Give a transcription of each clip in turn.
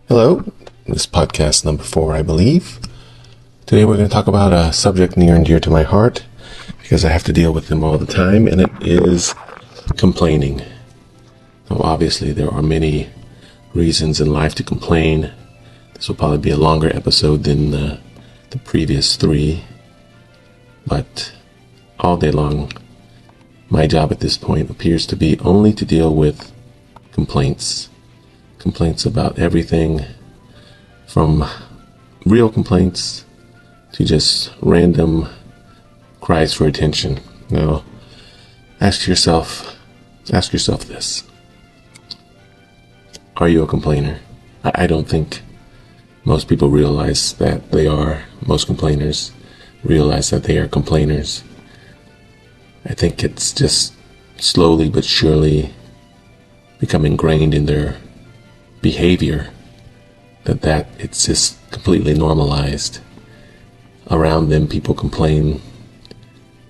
Hello, this is podcast number 4, I believe. Today we're going to talk about a subject near and dear to my heart because I have to deal with them all the time, and it is complaining. Now, obviously, there are many reasons in life to complain. This will probably be a longer episode than the previous 3, but all day long, my job at this point appears to be only to deal with complaints. Complaints about everything from real complaints to just random cries for attention. Now, ask yourself this. Are you a complainer? I don't think most people realize that they are. Most complainers realize that they are complainers. I think it's just slowly but surely become ingrained in their behavior that it's just completely normalized. Around them, people complain,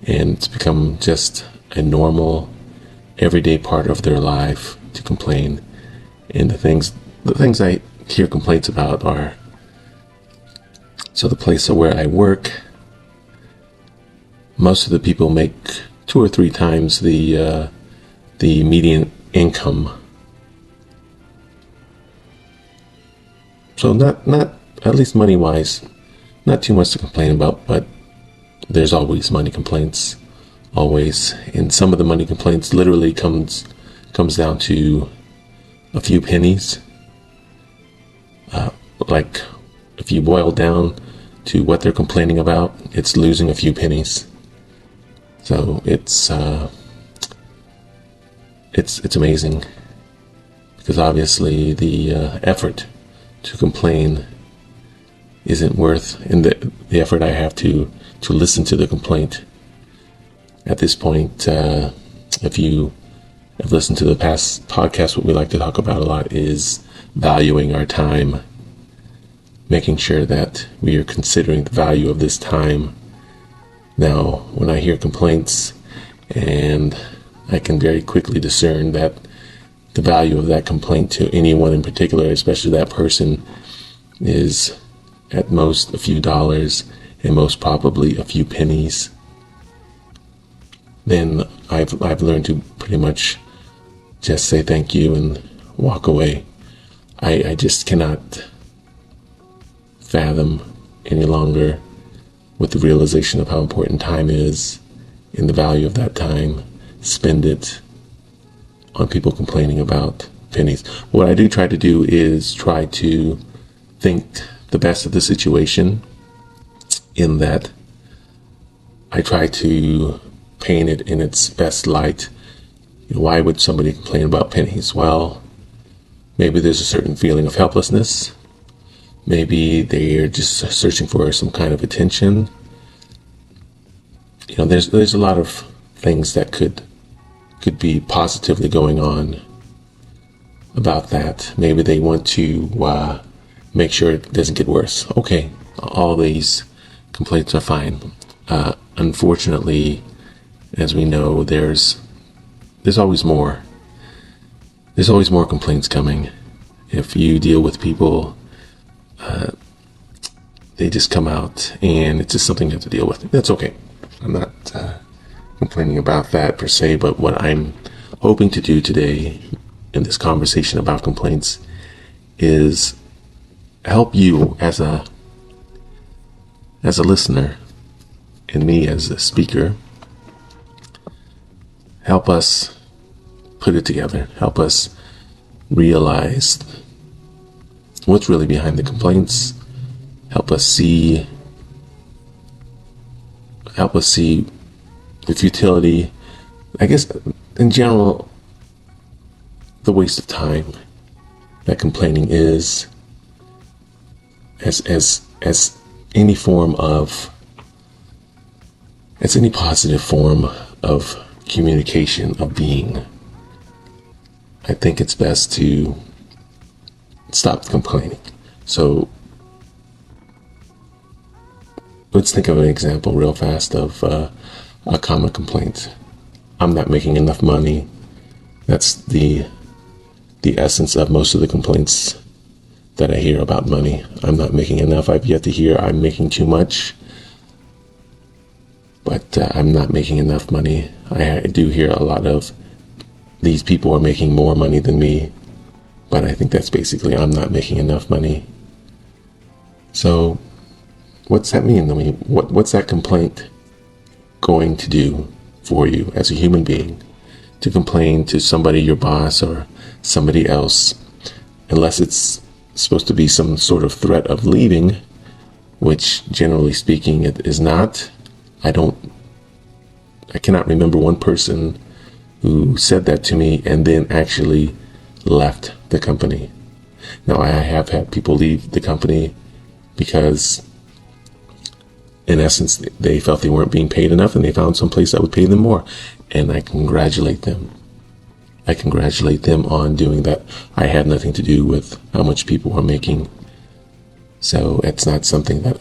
and it's become just a normal, everyday part of their life to complain. And the things I hear complaints about are, so the place where I work, most of the people make 2 or 3 times the median income. So not at least money-wise, not too much to complain about, but there's always money complaints, always. And some of the money complaints literally comes down to a few pennies. Like if you boil down to what they're complaining about, it's losing a few pennies. So it's amazing, because obviously the effort to complain isn't worth, and the effort I have to listen to the complaint. At this point, if you have listened to the past podcast, what we like to talk about a lot is valuing our time, making sure that we are considering the value of this time. Now, when I hear complaints, and I can very quickly discern that the value of that complaint to anyone in particular, especially that person, is at most a few dollars and most probably a few pennies, then I've learned to pretty much just say thank you and walk away. I just cannot fathom any longer with the realization of how important time is and the value of that time. Spend it on people complaining about pennies. What I do try to do is try to think the best of the situation, in that I try to paint it in its best light. Why would somebody complain about pennies? Well, maybe there's a certain feeling of helplessness. Maybe they're just searching for some kind of attention. There's a lot of things that could be positively going on about that. Maybe they want to make sure it doesn't get worse. Okay, all these complaints are fine. Unfortunately, as we know, there's always more. There's always more complaints coming. If you deal with people, they just come out, and it's just something you have to deal with. That's okay. I'm not complaining about that per se, but what I'm hoping to do today in this conversation about complaints is help you as a listener, and me as a speaker. Help us put it together. Help us realize what's really behind the complaints. Help us see the futility, I guess, in general, the waste of time that complaining is, as any positive form of communication, of being. I think it's best to stop complaining. So let's think of an example real fast of a common complaint. I'm not making enough money. That's the essence of most of the complaints that I hear about money. I'm not making enough. I've yet to hear I'm making too much, but I'm not making enough money. I do hear a lot of these people are making more money than me, but I think that's basically I'm not making enough money. So what's that mean? I mean, what's that complaint going to do for you as a human being? To complain to somebody, your boss or somebody else, unless it's supposed to be some sort of threat of leaving, which generally speaking it is not. I cannot remember one person who said that to me and then actually left the company. Now, I have had people leave the company because in essence they felt they weren't being paid enough and they found some place that would pay them more, and I congratulate them. I congratulate them on doing that. I had nothing to do with how much people are making. So it's not something that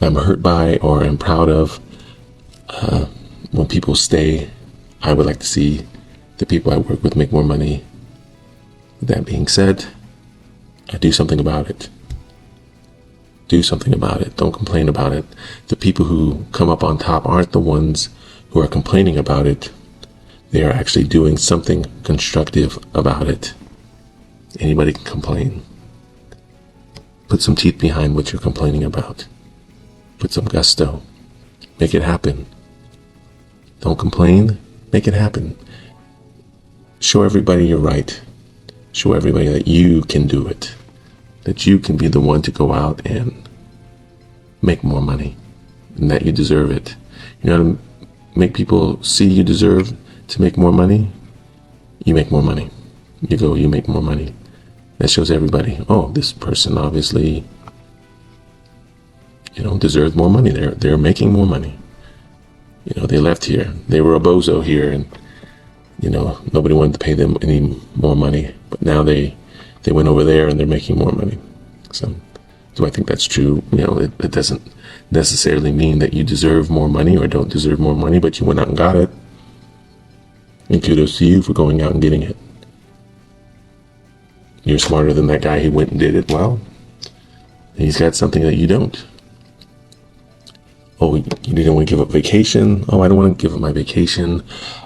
I'm hurt by or am proud of. When people stay, I would like to see the people I work with make more money. With that being said, I do something about it. Do something about it. Don't complain about it. The people who come up on top aren't the ones who are complaining about it. They are actually doing something constructive about it. Anybody can complain. Put some teeth behind what you're complaining about. Put some gusto. Make it happen. Don't complain. Make it happen. Show everybody you're right. Show everybody that you can do it. That you can be the one to go out and make more money. And that you deserve it. You know how to make people see you deserve to make more money? You make more money. You make more money. That shows everybody, oh, this person obviously, deserves more money. They're making more money. They left here. They were a bozo here and, nobody wanted to pay them any more money. But now they went over there and they're making more money. So do I think that's true? It doesn't necessarily mean that you deserve more money or don't deserve more money, but you went out and got it. And kudos to you for going out and getting it. You're smarter than that guy who went and did it. Well, he's got something that you don't. Oh, you didn't want to give up vacation? Oh, I don't want to give up my vacation.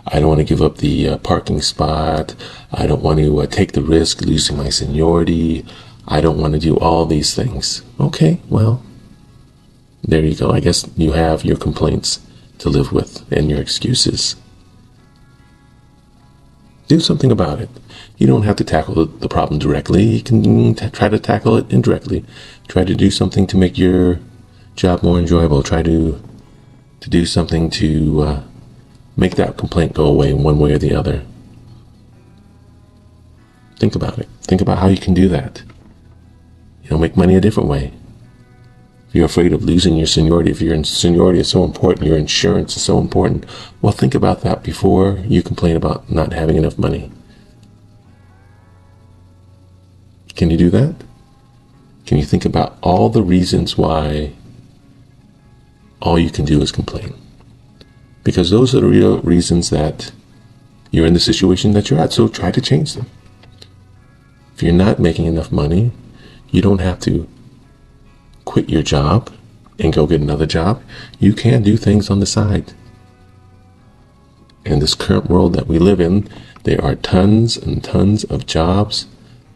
I don't want to give up the parking spot. I don't want to take the risk losing my seniority. I don't want to do all these things. Okay, well, there you go. I guess you have your complaints to live with and your excuses. Do something about it. You don't have to tackle the problem directly. You can try to tackle it indirectly. Try to do something to make your job more enjoyable. Try to do something to make that complaint go away in one way or the other. Think about it. Think about how you can do that. Make money a different way. If you're afraid of losing your seniority, if your seniority is so important, your insurance is so important, well, think about that before you complain about not having enough money. Can you do that? Can you think about all the reasons why all you can do is complain? Because those are the real reasons that you're in the situation that you're at. So try to change them. If you're not making enough money, you don't have to quit your job and go get another job. You can do things on the side. In this current world that we live in, there are tons and tons of jobs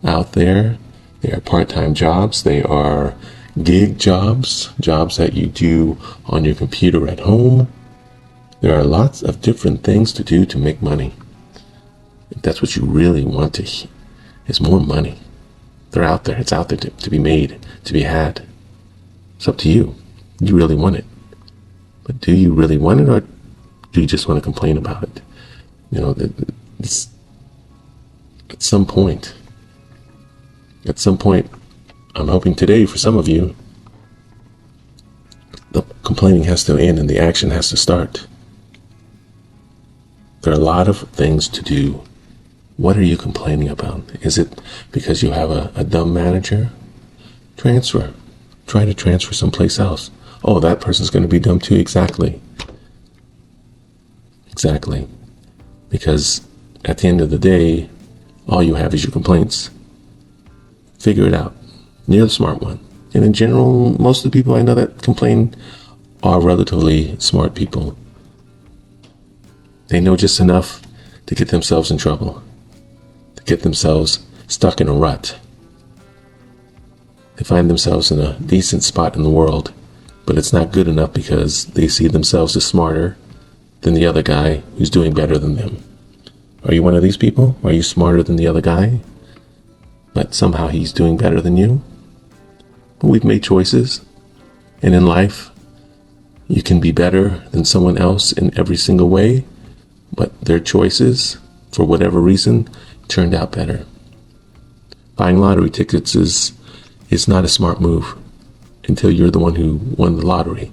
out there. They are part-time jobs. They are gig jobs, jobs that you do on your computer at home. There are lots of different things to do to make money. If that's what you really want is more money. They're out there. It's out there to be made, to be had. It's up to you. You really want it. But do you really want it, or do you just want to complain about it? It's, at some point, I'm hoping today for some of you, the complaining has to end and the action has to start. There are a lot of things to do. What are you complaining about? Is it because you have a dumb manager? Transfer. Try to transfer someplace else. Oh, that person's going to be dumb too. Exactly. Because at the end of the day, all you have is your complaints. Figure it out. You're the smart one. And in general, most of the people I know that complain are relatively smart people. They know just enough to get themselves in trouble, to get themselves stuck in a rut. They find themselves in a decent spot in the world, but it's not good enough because they see themselves as smarter than the other guy who's doing better than them. Are you one of these people? Are you smarter than the other guy, but somehow he's doing better than you? But we've made choices, and in life, you can be better than someone else in every single way, but their choices, for whatever reason, turned out better. Buying lottery tickets is not a smart move until you're the one who won the lottery.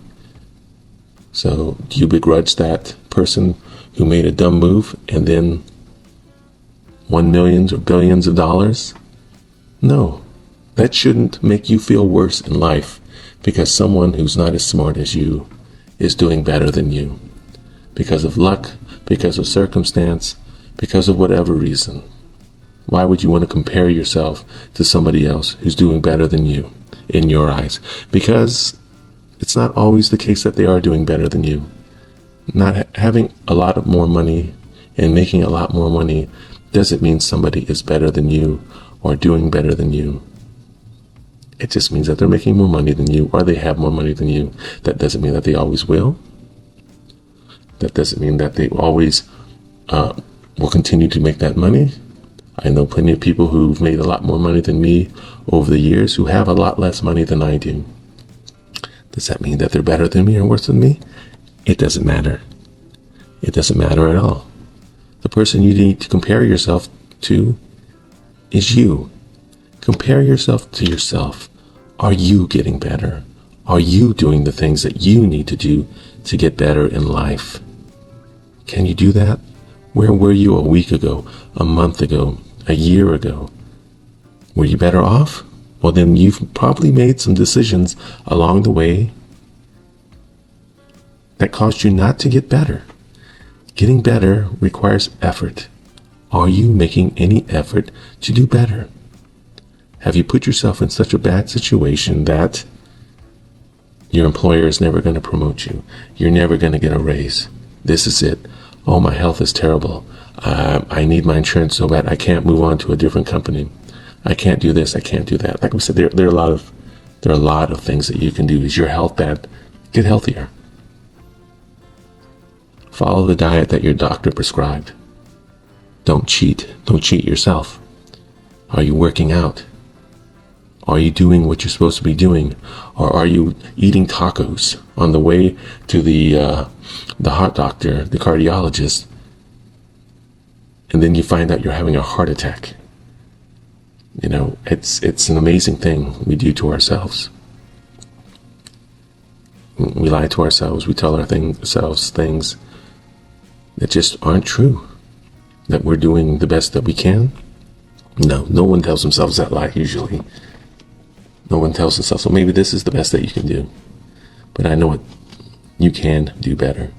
So do you begrudge that person who made a dumb move and then won millions or billions of dollars? No, that shouldn't make you feel worse in life because someone who's not as smart as you is doing better than you. Because of luck, because of circumstance, because of whatever reason. Why would you want to compare yourself to somebody else who's doing better than you in your eyes? Because it's not always the case that they are doing better than you. Not having a lot of more money and making a lot more money doesn't mean somebody is better than you or doing better than you. It just means that they're making more money than you or they have more money than you. That doesn't mean that they always will. That doesn't mean that they always will continue to make that money. I know plenty of people who've made a lot more money than me over the years who have a lot less money than I do. Does that mean that they're better than me or worse than me? It doesn't matter. It doesn't matter at all. The person you need to compare yourself to is you. Compare yourself to yourself. Are you getting better? Are you doing the things that you need to do to get better in life? Can you do that? Where were you a week ago, a month ago, a year ago? Were you better off? Well, then you've probably made some decisions along the way that caused you not to get better. Getting better requires effort. Are you making any effort to do better? Have you put yourself in such a bad situation that your employer is never going to promote you? You're never going to get a raise. This is it. Oh, my health is terrible. I need my insurance so bad I can't move on to a different company. I can't do this. I can't do that. Like we said, there are a lot of things that you can do. Is your health bad? Get healthier. Follow the diet that your doctor prescribed. Don't cheat. Don't cheat yourself. Are you working out? Are you doing what you're supposed to be doing? Or are you eating tacos on the way to the heart doctor, the cardiologist, and then you find out you're having a heart attack? You know, it's an amazing thing we do to ourselves. We lie to ourselves. We tell ourselves things that just aren't true. That we're doing the best that we can. No one tells themselves that lie usually. No one tells themselves, well, maybe this is the best that you can do. But I know it. You can do better.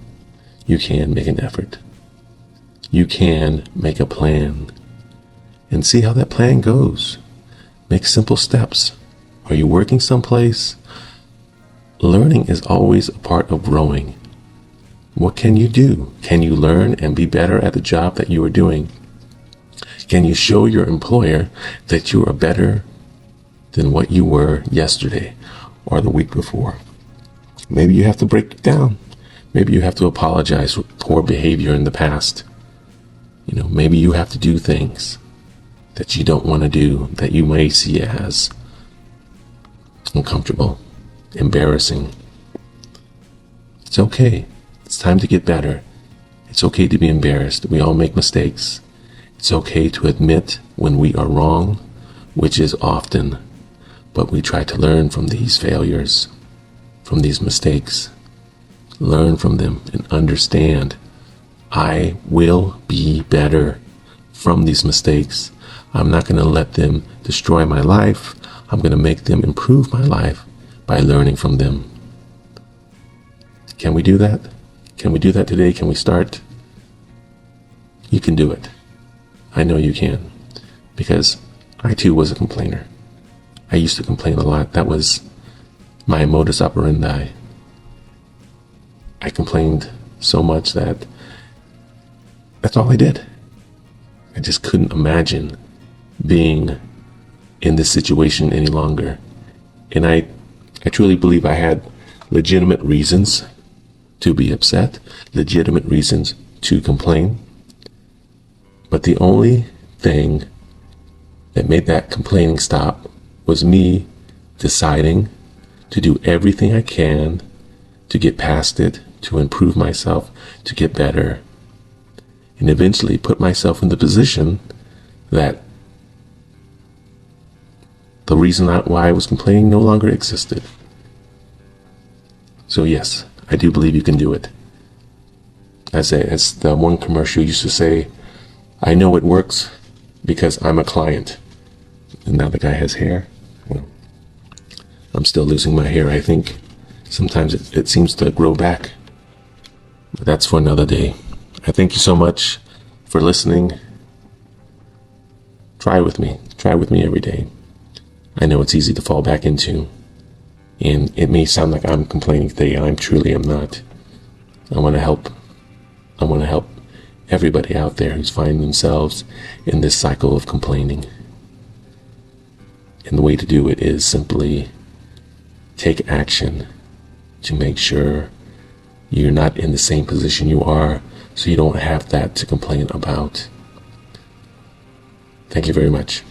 You can make an effort. You can make a plan. And see how that plan goes. Make simple steps. Are you working someplace? Learning is always a part of growing. What can you do? Can you learn and be better at the job that you are doing? Can you show your employer that you are better than what you were yesterday or the week before? Maybe you have to break it down. Maybe you have to apologize for poor behavior in the past. You know, maybe you have to do things that you don't want to do, that you may see as uncomfortable, embarrassing. It's okay. It's time to get better. It's okay to be embarrassed. We all make mistakes. It's okay to admit when we are wrong, which is often, but we try to learn from these failures, from these mistakes. Learn from them and understand I will be better from these mistakes. I'm not going to let them destroy my life. I'm going to make them improve my life by learning from them. Can we do that? Can we do that today? Can we start? You can do it. I know you can, because I too was a complainer. I used to complain a lot. That was my modus operandi. I complained so much that that's all I did. I just couldn't imagine being in this situation any longer. And I truly believe I had legitimate reasons to be upset, legitimate reasons to complain. But the only thing that made that complaining stop was me deciding to do everything I can to get past it, to improve myself, to get better, and eventually put myself in the position that the reason why I was complaining no longer existed. So yes, I do believe you can do it. As the one commercial used to say, I know it works because I'm a client. And now the guy has hair. Well, I'm still losing my hair. I think sometimes it seems to grow back. But that's for another day. I thank you so much for listening. Try with me. Try with me every day. I know it's easy to fall back into. And it may sound like I'm complaining today. I truly am not. I want to help. I want to help everybody out there who's finding themselves in this cycle of complaining. And the way to do it is simply take action to make sure you're not in the same position you are, so you don't have that to complain about. Thank you very much.